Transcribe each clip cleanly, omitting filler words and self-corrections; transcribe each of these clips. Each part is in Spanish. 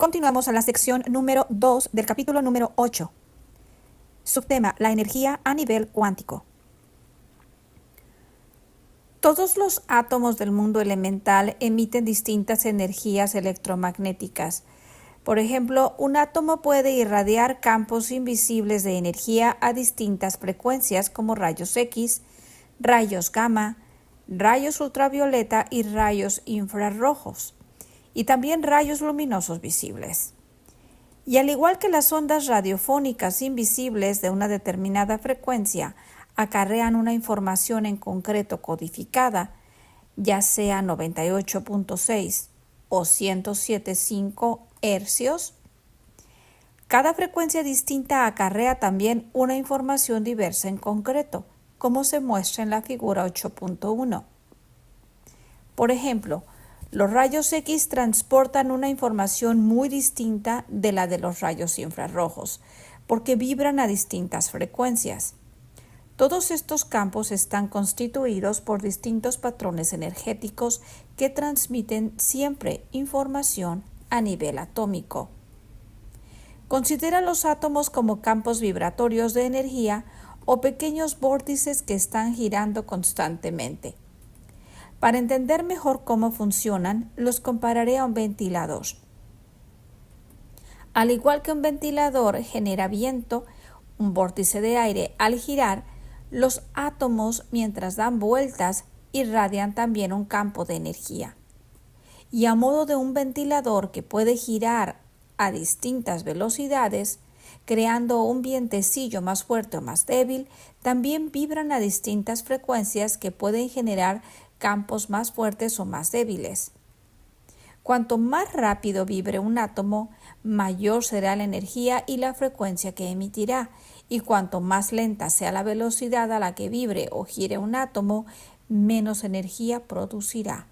Continuamos a la sección número 2 del capítulo número 8. Subtema: la energía a nivel cuántico. Todos los átomos del mundo elemental emiten distintas energías electromagnéticas. Por ejemplo, un átomo puede irradiar campos invisibles de energía a distintas frecuencias como rayos X, rayos gamma, rayos ultravioleta y rayos infrarrojos, y también rayos luminosos visibles. Y al igual que las ondas radiofónicas invisibles de una determinada frecuencia acarrean una información en concreto codificada, ya sea 98.6 o 107.5 hercios, cada frecuencia distinta acarrea también una información diversa en concreto, como se muestra en la figura 8.1. Por ejemplo, los rayos X transportan una información muy distinta de la de los rayos infrarrojos, porque vibran a distintas frecuencias. Todos estos campos están constituidos por distintos patrones energéticos que transmiten siempre información a nivel atómico. Considera los átomos como campos vibratorios de energía o pequeños vórtices que están girando constantemente. Para entender mejor cómo funcionan, los compararé a un ventilador. Al igual que un ventilador genera viento, un vórtice de aire al girar, los átomos, mientras dan vueltas, irradian también un campo de energía. Y a modo de un ventilador que puede girar a distintas velocidades, creando un vientecillo más fuerte o más débil, también vibran a distintas frecuencias que pueden generar campos más fuertes o más débiles. Cuanto más rápido vibre un átomo, mayor será la energía y la frecuencia que emitirá, y cuanto más lenta sea la velocidad a la que vibre o gire un átomo, menos energía producirá.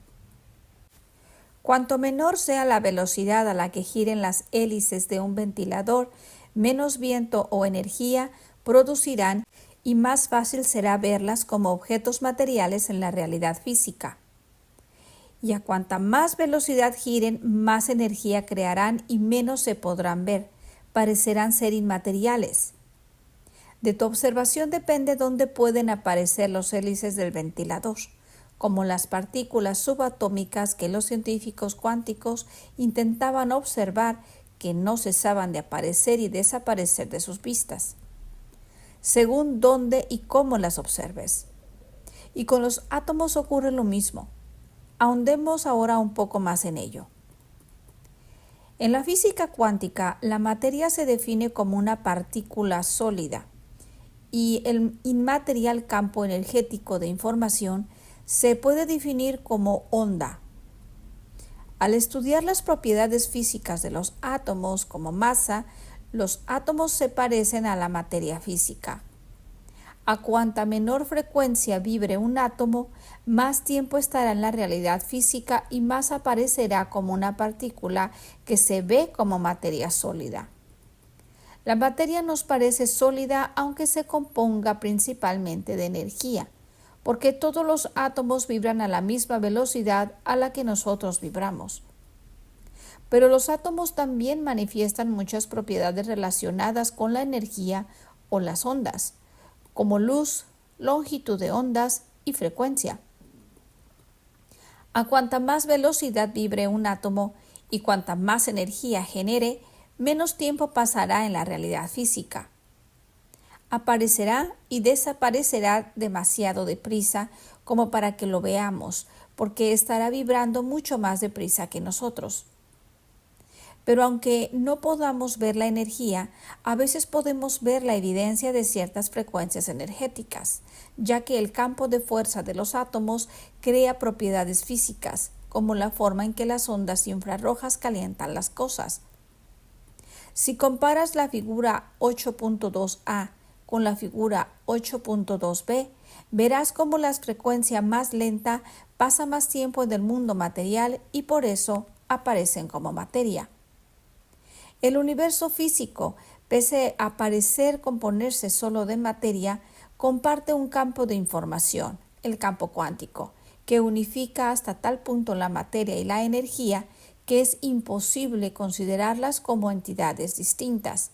Cuanto menor sea la velocidad a la que giren las hélices de un ventilador, menos viento o energía producirán y más fácil será verlas como objetos materiales en la realidad física. Y a cuanta más velocidad giren, más energía crearán y menos se podrán ver, parecerán ser inmateriales. De tu observación depende dónde pueden aparecer los hélices del ventilador, como las partículas subatómicas que los científicos cuánticos intentaban observar, que no cesaban de aparecer y desaparecer de sus vistas, según dónde y cómo las observes. Y con los átomos ocurre lo mismo. Ahondemos ahora un poco más en ello. En la física cuántica, la materia se define como una partícula sólida y el inmaterial campo energético de información se puede definir como onda. Al estudiar las propiedades físicas de los átomos como masa, los átomos se parecen a la materia física. A cuanta menor frecuencia vibre un átomo, más tiempo estará en la realidad física y más aparecerá como una partícula que se ve como materia sólida. La materia nos parece sólida aunque se componga principalmente de energía, porque todos los átomos vibran a la misma velocidad a la que nosotros vibramos. Pero los átomos también manifiestan muchas propiedades relacionadas con la energía o las ondas, como luz, longitud de ondas y frecuencia. A cuanta más velocidad vibre un átomo y cuanta más energía genere, menos tiempo pasará en la realidad física. Aparecerá y desaparecerá demasiado deprisa como para que lo veamos, porque estará vibrando mucho más deprisa que nosotros. Pero aunque no podamos ver la energía, a veces podemos ver la evidencia de ciertas frecuencias energéticas, ya que el campo de fuerza de los átomos crea propiedades físicas, como la forma en que las ondas infrarrojas calientan las cosas. Si comparas la figura 8.2a con la figura 8.2b, verás cómo la frecuencia más lenta pasa más tiempo en el mundo material y por eso aparecen como materia. El universo físico, pese a parecer componerse solo de materia, comparte un campo de información, el campo cuántico, que unifica hasta tal punto la materia y la energía que es imposible considerarlas como entidades distintas,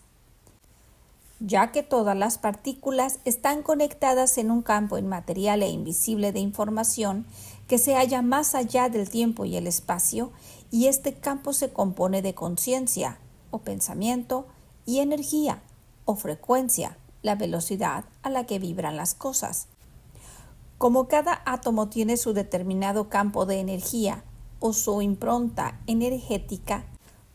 ya que todas las partículas están conectadas en un campo inmaterial e invisible de información que se halla más allá del tiempo y el espacio, y este campo se compone de conciencia o pensamiento y energía o frecuencia, la velocidad a la que vibran las cosas. Como cada átomo tiene su determinado campo de energía o su impronta energética,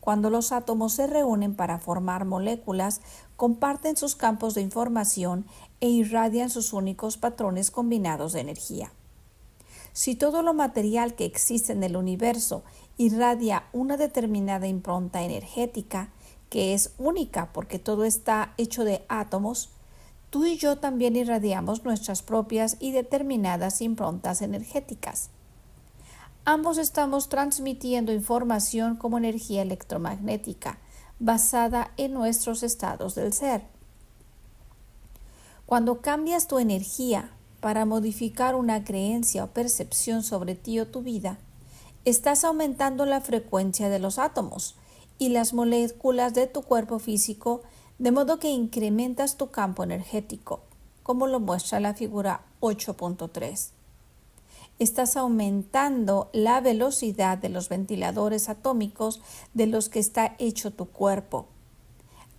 cuando los átomos se reúnen para formar moléculas, comparten sus campos de información e irradian sus únicos patrones combinados de energía. Si todo lo material que existe en el universo irradia una determinada impronta energética, que es única porque todo está hecho de átomos, tú y yo también irradiamos nuestras propias y determinadas improntas energéticas. Ambos estamos transmitiendo información como energía electromagnética, basada en nuestros estados del ser. Cuando cambias tu energía para modificar una creencia o percepción sobre ti o tu vida, estás aumentando la frecuencia de los átomos y las moléculas de tu cuerpo físico, de modo que incrementas tu campo energético, como lo muestra la figura 8.3. Estás aumentando la velocidad de los ventiladores atómicos de los que está hecho tu cuerpo.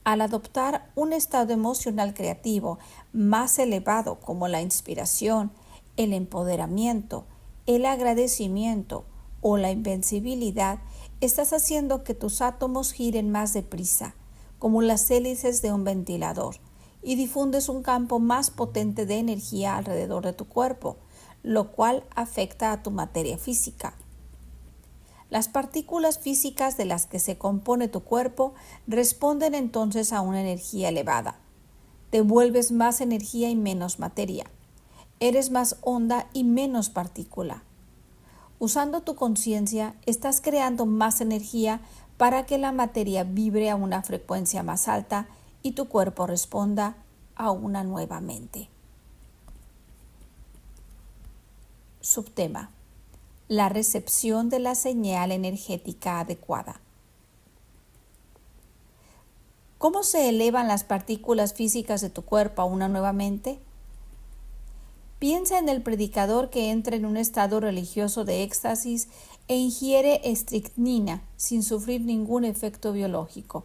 Al adoptar un estado emocional creativo más elevado como la inspiración, el empoderamiento, el agradecimiento o la invencibilidad, estás haciendo que tus átomos giren más deprisa, como las hélices de un ventilador, y difundes un campo más potente de energía alrededor de tu cuerpo, lo cual afecta a tu materia física. Las partículas físicas de las que se compone tu cuerpo responden entonces a una energía elevada. Te vuelves más energía y menos materia. Eres más onda y menos partícula. Usando tu conciencia, estás creando más energía para que la materia vibre a una frecuencia más alta y tu cuerpo responda a una nueva mente. Subtema: la recepción de la señal energética adecuada. ¿Cómo se elevan las partículas físicas de tu cuerpo a una nueva mente? Piensa en el predicador que entra en un estado religioso de éxtasis e ingiere estricnina sin sufrir ningún efecto biológico.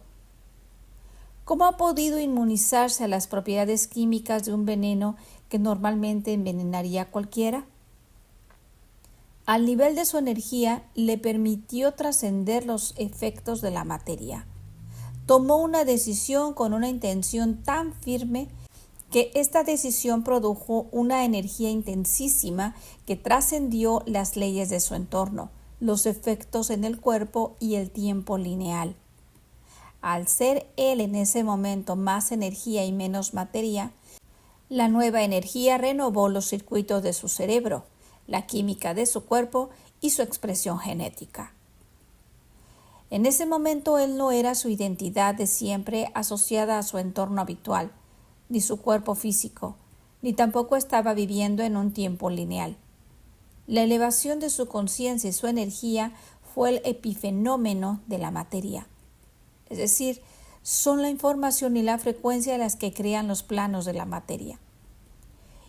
¿Cómo ha podido inmunizarse a las propiedades químicas de un veneno que normalmente envenenaría a cualquiera? Al nivel de su energía le permitió trascender los efectos de la materia. Tomó una decisión con una intención tan firme que esta decisión produjo una energía intensísima que trascendió las leyes de su entorno, los efectos en el cuerpo y el tiempo lineal. Al ser él en ese momento más energía y menos materia, la nueva energía renovó los circuitos de su cerebro, la química de su cuerpo y su expresión genética. En ese momento él no era su identidad de siempre asociada a su entorno habitual, ni su cuerpo físico, ni tampoco estaba viviendo en un tiempo lineal. La elevación de su conciencia y su energía fue el epifenómeno de la materia. Es decir, son la información y la frecuencia las que crean los planos de la materia.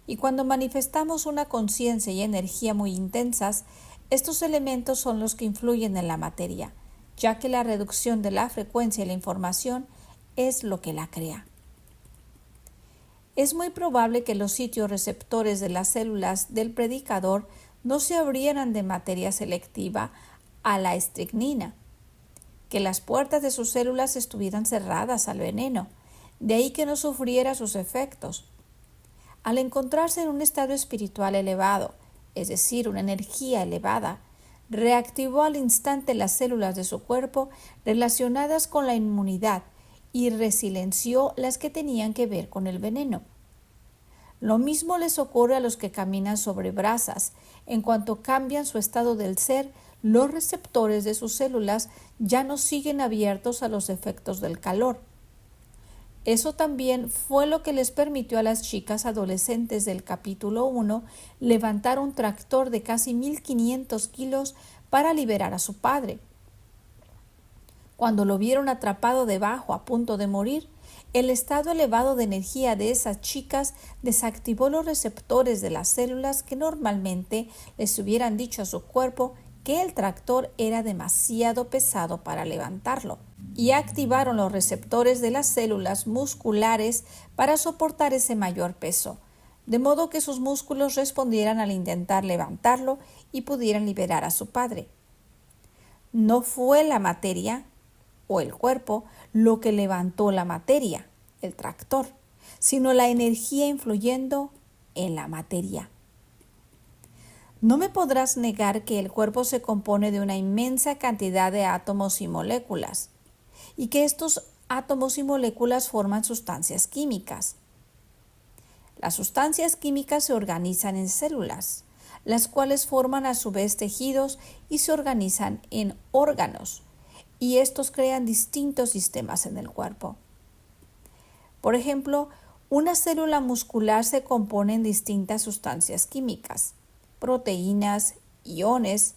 Y cuando manifestamos una conciencia y energía muy intensas, estos elementos son los que influyen en la materia, ya que la reducción de la frecuencia y la información es lo que la crea. Es muy probable que los sitios receptores de las células del predicador no se abrieran de materia selectiva a la estricnina, que las puertas de sus células estuvieran cerradas al veneno, de ahí que no sufriera sus efectos. Al encontrarse en un estado espiritual elevado, es decir, una energía elevada, reactivó al instante las células de su cuerpo relacionadas con la inmunidad y resilenció las que tenían que ver con el veneno. Lo mismo les ocurre a los que caminan sobre brasas. En cuanto cambian su estado del ser, los receptores de sus células ya no siguen abiertos a los efectos del calor. Eso también fue lo que les permitió a las chicas adolescentes del capítulo 1 levantar un tractor de casi 1.500 kilos para liberar a su padre. Cuando lo vieron atrapado debajo a punto de morir, el estado elevado de energía de esas chicas desactivó los receptores de las células que normalmente les hubieran dicho a su cuerpo que el tractor era demasiado pesado para levantarlo, y activaron los receptores de las células musculares para soportar ese mayor peso, de modo que sus músculos respondieran al intentar levantarlo y pudieran liberar a su padre. No fue la materia o el cuerpo lo que levantó la materia, el tractor, sino la energía influyendo en la materia. No me podrás negar que el cuerpo se compone de una inmensa cantidad de átomos y moléculas, y que estos átomos y moléculas forman sustancias químicas. Las sustancias químicas se organizan en células, las cuales forman a su vez tejidos y se organizan en órganos, y estos crean distintos sistemas en el cuerpo. Por ejemplo, una célula muscular se compone en distintas sustancias químicas, proteínas, iones,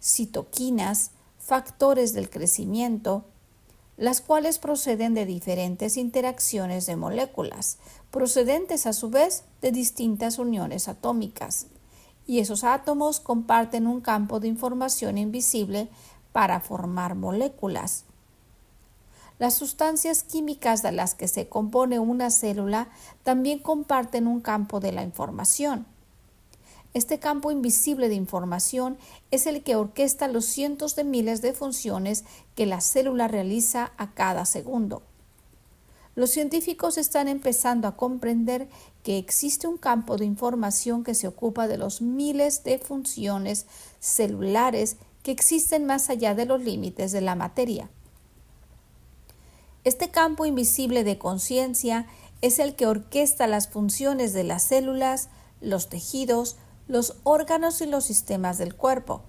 citoquinas, factores del crecimiento, las cuales proceden de diferentes interacciones de moléculas, procedentes a su vez de distintas uniones atómicas, y esos átomos comparten un campo de información invisible para formar moléculas. Las sustancias químicas de las que se compone una célula también comparten un campo de la información. Este campo invisible de información es el que orquesta los cientos de miles de funciones que la célula realiza a cada segundo. Los científicos están empezando a comprender que existe un campo de información que se ocupa de los miles de funciones celulares que existen más allá de los límites de la materia. Este campo invisible de conciencia es el que orquesta las funciones de las células, los tejidos, los órganos y los sistemas del cuerpo.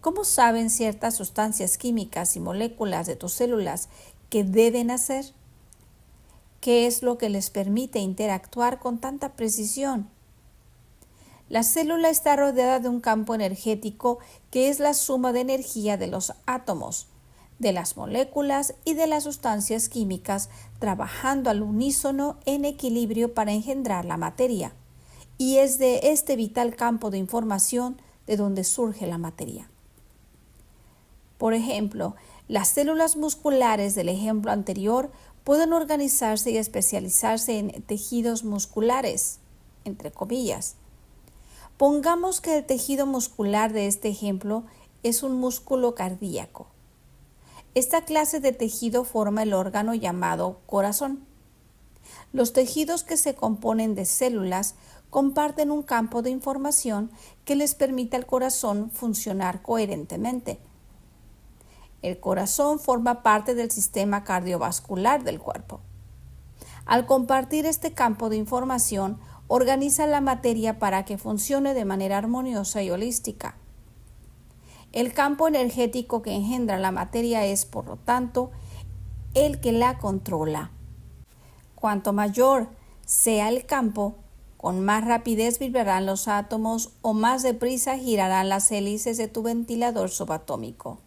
¿Cómo saben ciertas sustancias químicas y moléculas de tus células qué deben hacer? ¿Qué es lo que les permite interactuar con tanta precisión? La célula está rodeada de un campo energético que es la suma de energía de los átomos, de las moléculas y de las sustancias químicas trabajando al unísono en equilibrio para engendrar la materia. Y es de este vital campo de información de donde surge la materia. Por ejemplo, las células musculares del ejemplo anterior pueden organizarse y especializarse en tejidos musculares, entre comillas. Pongamos que el tejido muscular de este ejemplo es un músculo cardíaco. Esta clase de tejido forma el órgano llamado corazón. Los tejidos que se componen de células comparten un campo de información que les permite al corazón funcionar coherentemente. El corazón forma parte del sistema cardiovascular del cuerpo. Al compartir este campo de información, organiza la materia para que funcione de manera armoniosa y holística. El campo energético que engendra la materia es, por lo tanto, el que la controla. Cuanto mayor sea el campo, con más rapidez vibrarán los átomos o más deprisa girarán las hélices de tu ventilador subatómico.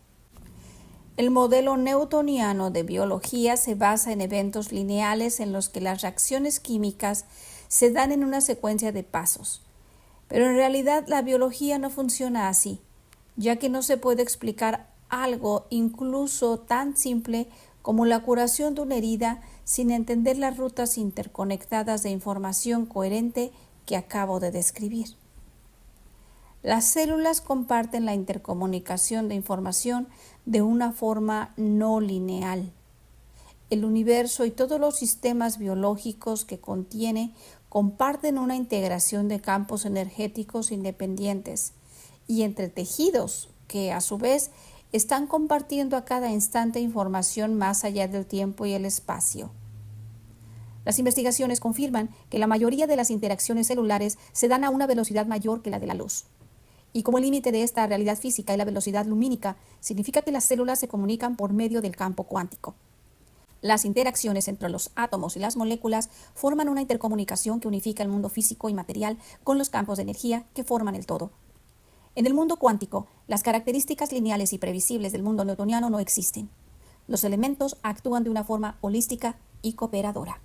El modelo newtoniano de biología se basa en eventos lineales en los que las reacciones químicas se dan en una secuencia de pasos. Pero en realidad la biología no funciona así, ya que no se puede explicar algo incluso tan simple como la curación de una herida sin entender las rutas interconectadas de información coherente que acabo de describir. Las células comparten la intercomunicación de información de una forma no lineal. El universo y todos los sistemas biológicos que contiene comparten una integración de campos energéticos independientes y entre tejidos que, a su vez, están compartiendo a cada instante información más allá del tiempo y el espacio. Las investigaciones confirman que la mayoría de las interacciones celulares se dan a una velocidad mayor que la de la luz. Y como el límite de esta realidad física es la velocidad lumínica, significa que las células se comunican por medio del campo cuántico. Las interacciones entre los átomos y las moléculas forman una intercomunicación que unifica el mundo físico y material con los campos de energía que forman el todo. En el mundo cuántico, las características lineales y previsibles del mundo newtoniano no existen. Los elementos actúan de una forma holística y cooperadora.